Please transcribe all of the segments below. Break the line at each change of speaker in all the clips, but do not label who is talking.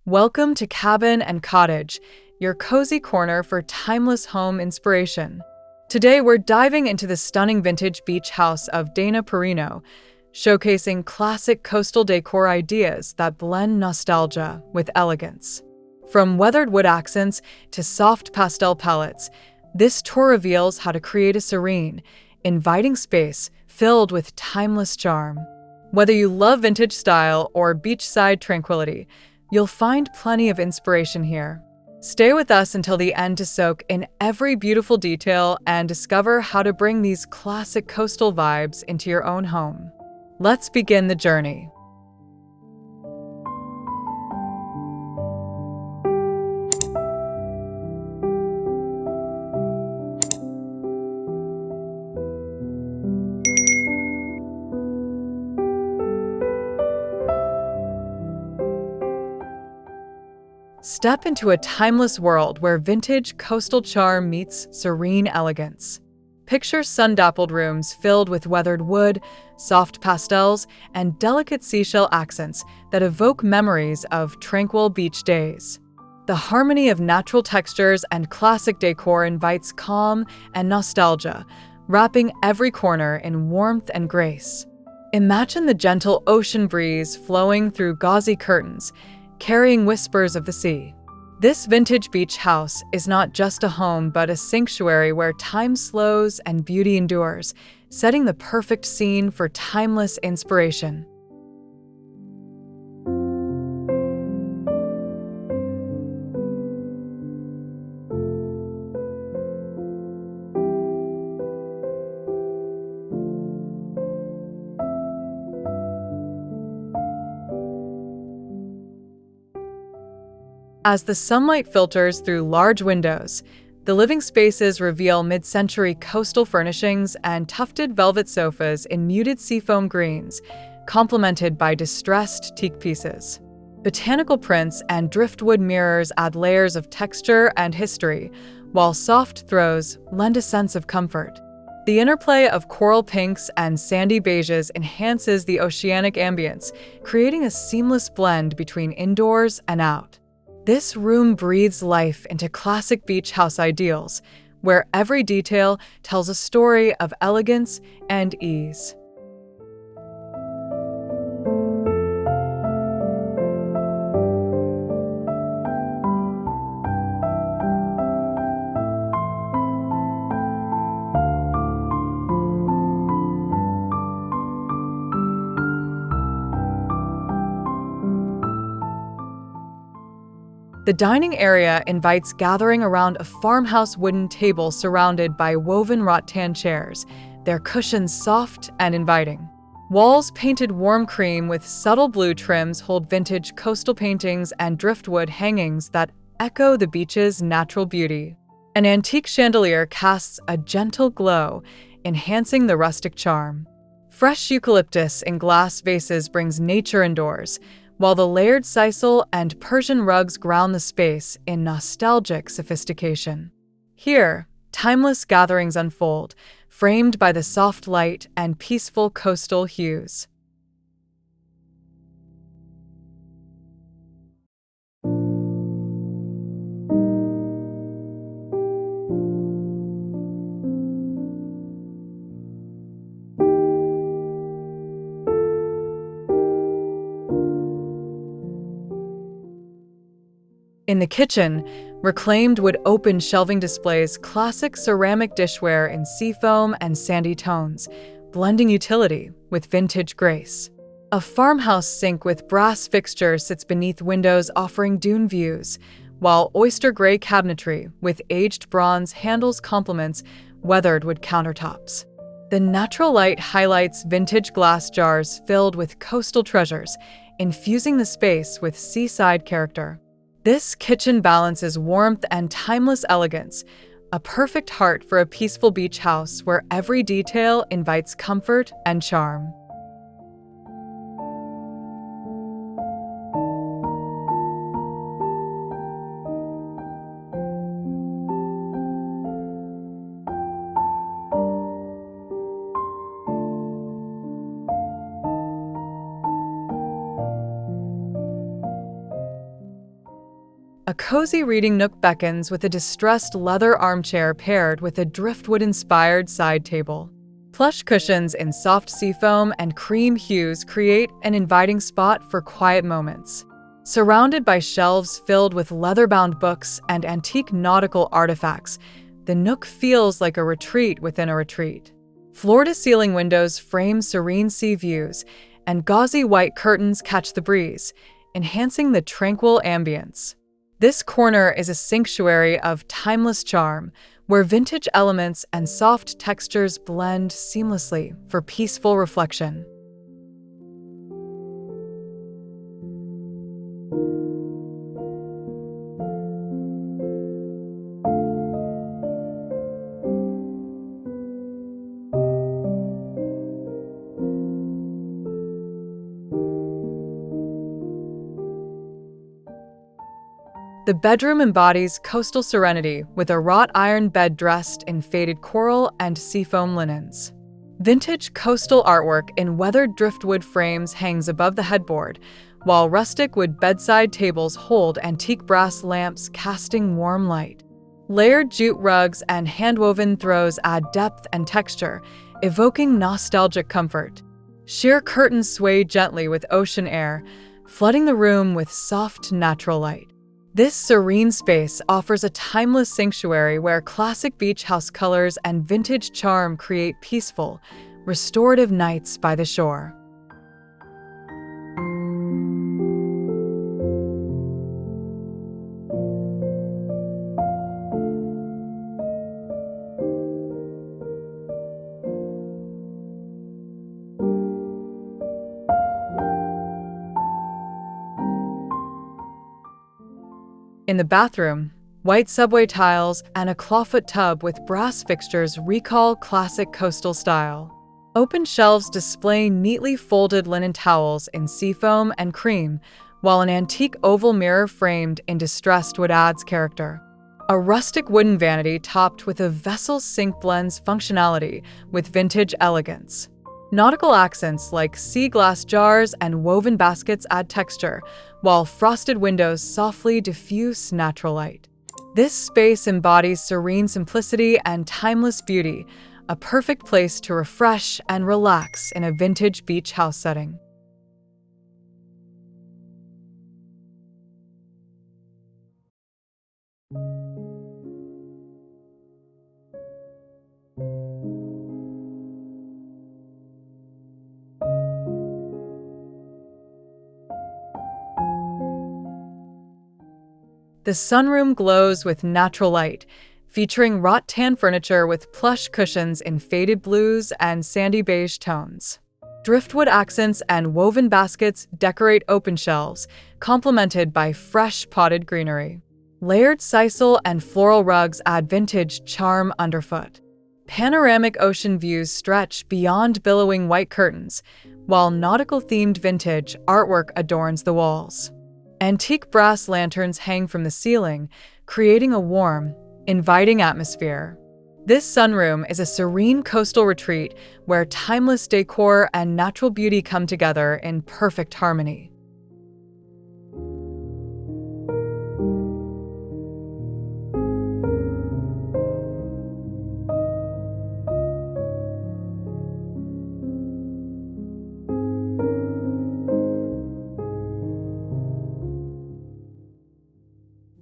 Welcome to Cabin and Cottage, your cozy corner for timeless home inspiration. Today, we're diving into the stunning vintage beach house of Dana Perino, showcasing classic coastal decor ideas that blend nostalgia with elegance. From weathered wood accents to soft pastel palettes, this tour reveals how to create a serene, inviting space filled with timeless charm. Whether you love vintage style or beachside tranquility, you'll find plenty of inspiration here. Stay with us until the end to soak in every beautiful detail and discover how to bring these classic coastal vibes into your own home. Let's begin the journey. Step into a timeless world where vintage coastal charm meets serene elegance. Picture sun-dappled rooms filled with weathered wood, soft pastels, and delicate seashell accents that evoke memories of tranquil beach days. The harmony of natural textures and classic decor invites calm and nostalgia, wrapping every corner in warmth and grace. Imagine the gentle ocean breeze flowing through gauzy curtains, carrying whispers of the sea. This vintage beach house is not just a home but a sanctuary where time slows and beauty endures, setting the perfect scene for timeless inspiration. As the sunlight filters through large windows, the living spaces reveal mid-century coastal furnishings and tufted velvet sofas in muted seafoam greens, complemented by distressed teak pieces. Botanical prints and driftwood mirrors add layers of texture and history, while soft throws lend a sense of comfort. The interplay of coral pinks and sandy beiges enhances the oceanic ambience, creating a seamless blend between indoors and out. This room breathes life into classic beach house ideals, where every detail tells a story of elegance and ease. The dining area invites gathering around a farmhouse wooden table surrounded by woven rattan chairs, their cushions soft and inviting. Walls painted warm cream with subtle blue trims hold vintage coastal paintings and driftwood hangings that echo the beach's natural beauty. An antique chandelier casts a gentle glow, enhancing the rustic charm. Fresh eucalyptus in glass vases brings nature indoors, while the layered sisal and Persian rugs ground the space in nostalgic sophistication. Here, timeless gatherings unfold, framed by the soft light and peaceful coastal hues. In the kitchen, reclaimed wood open shelving displays classic ceramic dishware in seafoam and sandy tones, blending utility with vintage grace. A farmhouse sink with brass fixtures sits beneath windows offering dune views, while oyster gray cabinetry with aged bronze handles complements weathered wood countertops. The natural light highlights vintage glass jars filled with coastal treasures, infusing the space with seaside character. This kitchen balances warmth and timeless elegance, a perfect heart for a peaceful beach house where every detail invites comfort and charm. A cozy reading nook beckons with a distressed leather armchair paired with a driftwood-inspired side table. Plush cushions in soft seafoam and cream hues create an inviting spot for quiet moments. Surrounded by shelves filled with leather-bound books and antique nautical artifacts, the nook feels like a retreat within a retreat. Floor-to-ceiling windows frame serene sea views, and gauzy white curtains catch the breeze, enhancing the tranquil ambience. This corner is a sanctuary of timeless charm, where vintage elements and soft textures blend seamlessly for peaceful reflection. The bedroom embodies coastal serenity with a wrought iron bed dressed in faded coral and seafoam linens. Vintage coastal artwork in weathered driftwood frames hangs above the headboard, while rustic wood bedside tables hold antique brass lamps casting warm light. Layered jute rugs and handwoven throws add depth and texture, evoking nostalgic comfort. Sheer curtains sway gently with ocean air, flooding the room with soft, natural light. This serene space offers a timeless sanctuary where classic beach house colors and vintage charm create peaceful, restorative nights by the shore. In the bathroom, white subway tiles and a clawfoot tub with brass fixtures recall classic coastal style. Open shelves display neatly folded linen towels in seafoam and cream, while an antique oval mirror framed in distressed wood adds character. A rustic wooden vanity topped with a vessel sink blends functionality with vintage elegance. Nautical accents like sea glass jars and woven baskets add texture, while frosted windows softly diffuse natural light. This space embodies serene simplicity and timeless beauty, a perfect place to refresh and relax in a vintage beach house setting. The sunroom glows with natural light, featuring wrought tan furniture with plush cushions in faded blues and sandy beige tones. Driftwood accents and woven baskets decorate open shelves, complemented by fresh potted greenery. Layered sisal and floral rugs add vintage charm underfoot. Panoramic ocean views stretch beyond billowing white curtains, while nautical-themed vintage artwork adorns the walls. Antique brass lanterns hang from the ceiling, creating a warm, inviting atmosphere. This sunroom is a serene coastal retreat where timeless decor and natural beauty come together in perfect harmony.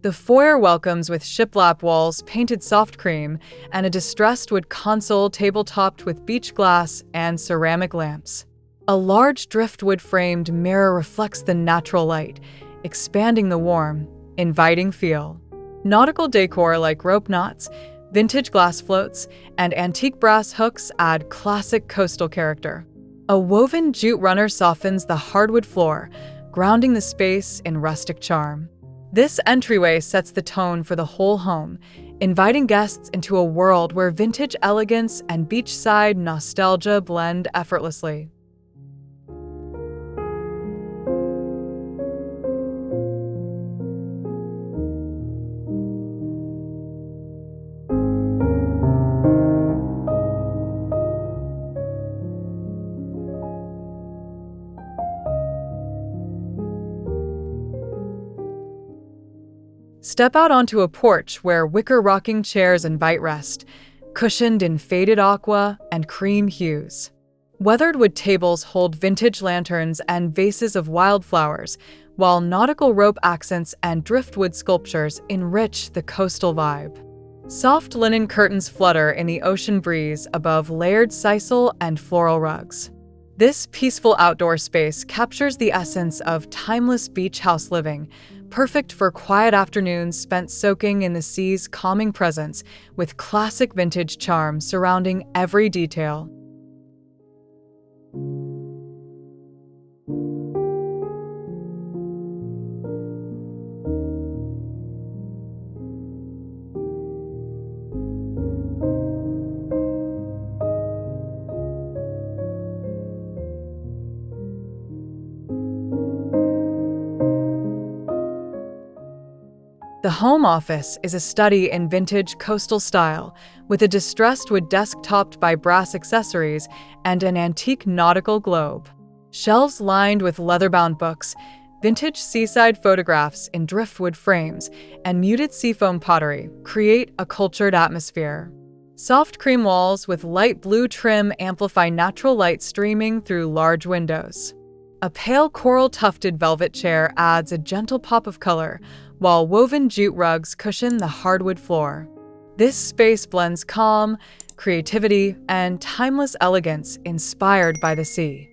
The foyer welcomes with shiplap walls painted soft cream and a distressed wood console table-topped with beach glass and ceramic lamps. A large driftwood-framed mirror reflects the natural light, expanding the warm, inviting feel. Nautical decor like rope knots, vintage glass floats, and antique brass hooks add classic coastal character. A woven jute runner softens the hardwood floor, grounding the space in rustic charm. This entryway sets the tone for the whole home, inviting guests into a world where vintage elegance and beachside nostalgia blend effortlessly. Step out onto a porch where wicker rocking chairs invite rest, cushioned in faded aqua and cream hues. Weathered wood tables hold vintage lanterns and vases of wildflowers, while nautical rope accents and driftwood sculptures enrich the coastal vibe. Soft linen curtains flutter in the ocean breeze above layered sisal and floral rugs. This peaceful outdoor space captures the essence of timeless beach house living, perfect for quiet afternoons spent soaking in the sea's calming presence, with classic vintage charm surrounding every detail. The home office is a study in vintage coastal style, with a distressed wood desk topped by brass accessories and an antique nautical globe. Shelves lined with leather-bound books, vintage seaside photographs in driftwood frames, and muted seafoam pottery create a cultured atmosphere. Soft cream walls with light blue trim amplify natural light streaming through large windows. A pale coral tufted velvet chair adds a gentle pop of color, while woven jute rugs cushion the hardwood floor. This space blends calm, creativity, and timeless elegance inspired by the sea.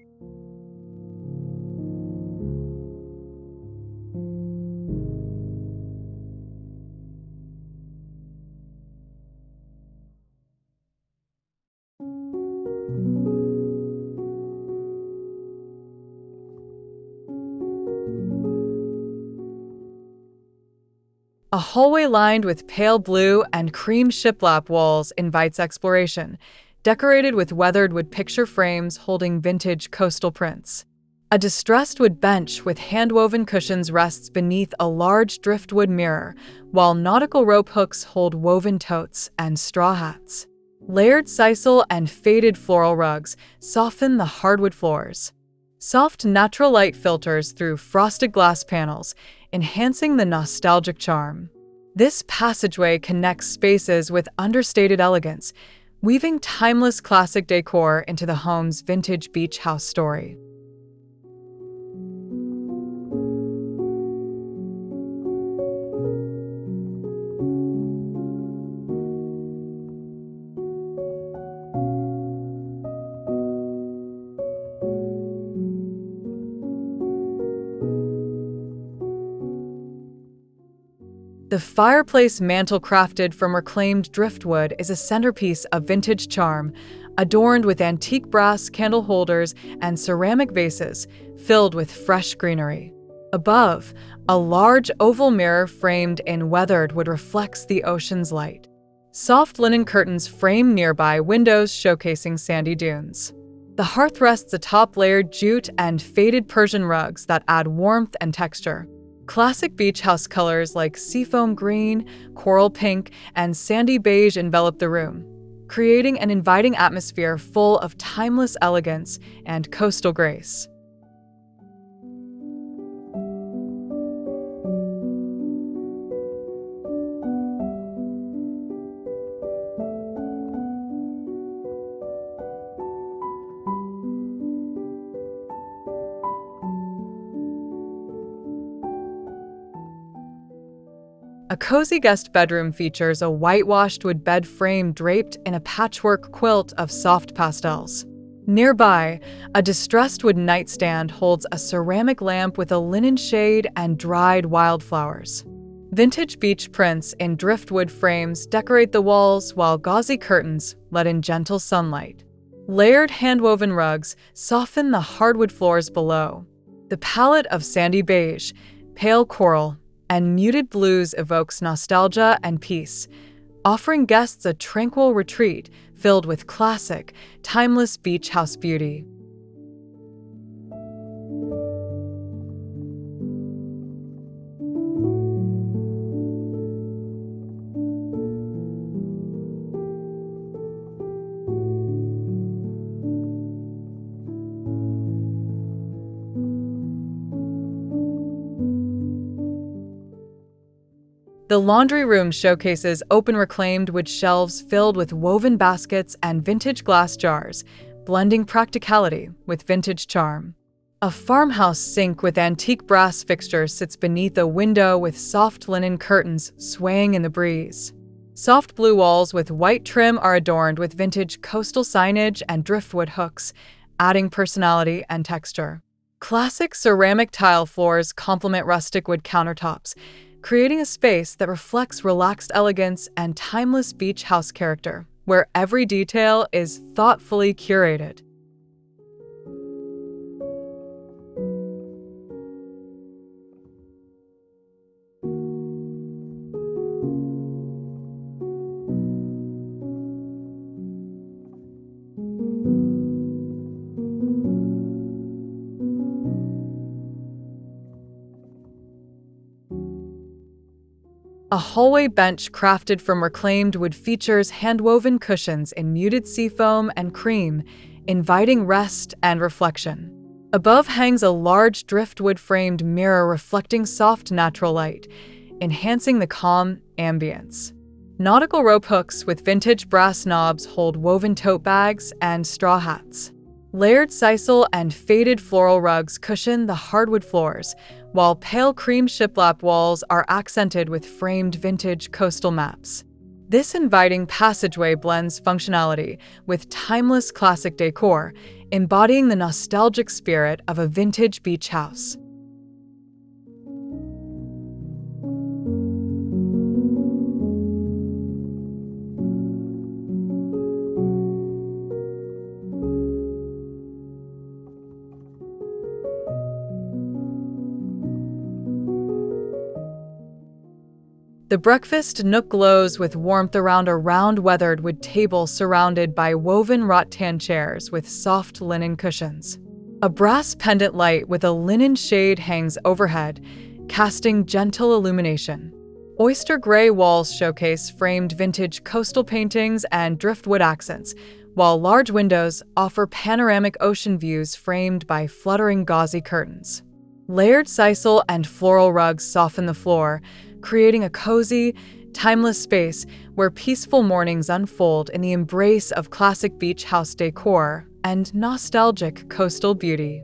A hallway lined with pale blue and cream shiplap walls invites exploration, decorated with weathered wood picture frames holding vintage coastal prints. A distressed wood bench with hand-woven cushions rests beneath a large driftwood mirror, while nautical rope hooks hold woven totes and straw hats. Layered sisal and faded floral rugs soften the hardwood floors. Soft natural light filters through frosted glass panels, enhancing the nostalgic charm. This passageway connects spaces with understated elegance, weaving timeless classic decor into the home's vintage beach house story. The fireplace mantel crafted from reclaimed driftwood is a centerpiece of vintage charm, adorned with antique brass candle holders and ceramic vases filled with fresh greenery. Above, a large oval mirror framed in weathered wood reflects the ocean's light. Soft linen curtains frame nearby windows showcasing sandy dunes. The hearth rests atop layered jute and faded Persian rugs that add warmth and texture. Classic beach house colors like seafoam green, coral pink, and sandy beige envelop the room, creating an inviting atmosphere full of timeless elegance and coastal grace. A cozy guest bedroom features a whitewashed wood bed frame draped in a patchwork quilt of soft pastels. Nearby, a distressed wood nightstand holds a ceramic lamp with a linen shade and dried wildflowers. Vintage beach prints in driftwood frames decorate the walls, while gauzy curtains let in gentle sunlight. Layered hand-woven rugs soften the hardwood floors below. The palette of sandy beige, pale coral, and muted blues evokes nostalgia and peace, offering guests a tranquil retreat filled with classic, timeless beach house beauty. The laundry room showcases open reclaimed wood shelves filled with woven baskets and vintage glass jars, blending practicality with vintage charm. A farmhouse sink with antique brass fixtures sits beneath a window with soft linen curtains swaying in the breeze. Soft blue walls with white trim are adorned with vintage coastal signage and driftwood hooks, adding personality and texture. Classic ceramic tile floors complement rustic wood countertops, creating a space that reflects relaxed elegance and timeless beach house character, where every detail is thoughtfully curated. A hallway bench crafted from reclaimed wood features hand-woven cushions in muted seafoam and cream, inviting rest and reflection. Above hangs a large driftwood-framed mirror reflecting soft natural light, enhancing the calm ambience. Nautical rope hooks with vintage brass knobs hold woven tote bags and straw hats. Layered sisal and faded floral rugs cushion the hardwood floors, while pale cream shiplap walls are accented with framed vintage coastal maps. This inviting passageway blends functionality with timeless classic decor, embodying the nostalgic spirit of a vintage beach house. The breakfast nook glows with warmth around a round weathered wood table surrounded by woven rattan chairs with soft linen cushions. A brass pendant light with a linen shade hangs overhead, casting gentle illumination. Oyster gray walls showcase framed vintage coastal paintings and driftwood accents, while large windows offer panoramic ocean views framed by fluttering gauzy curtains. Layered sisal and floral rugs soften the floor, creating a cozy, timeless space where peaceful mornings unfold in the embrace of classic beach house decor and nostalgic coastal beauty.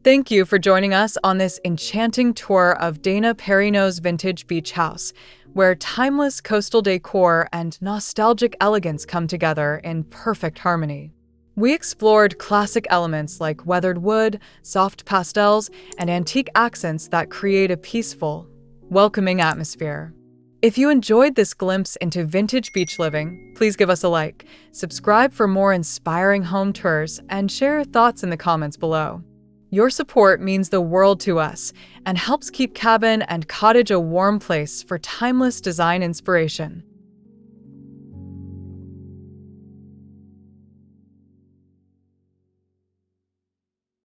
Thank you for joining us on this enchanting tour of Dana Perino's vintage beach house, where timeless coastal decor and nostalgic elegance come together in perfect harmony. We explored classic elements like weathered wood, soft pastels, and antique accents that create a peaceful, welcoming atmosphere. If you enjoyed this glimpse into vintage beach living, please give us a like, subscribe for more inspiring home tours, and share your thoughts in the comments below. Your support means the world to us and helps keep cabin and cottage a warm place for timeless design inspiration.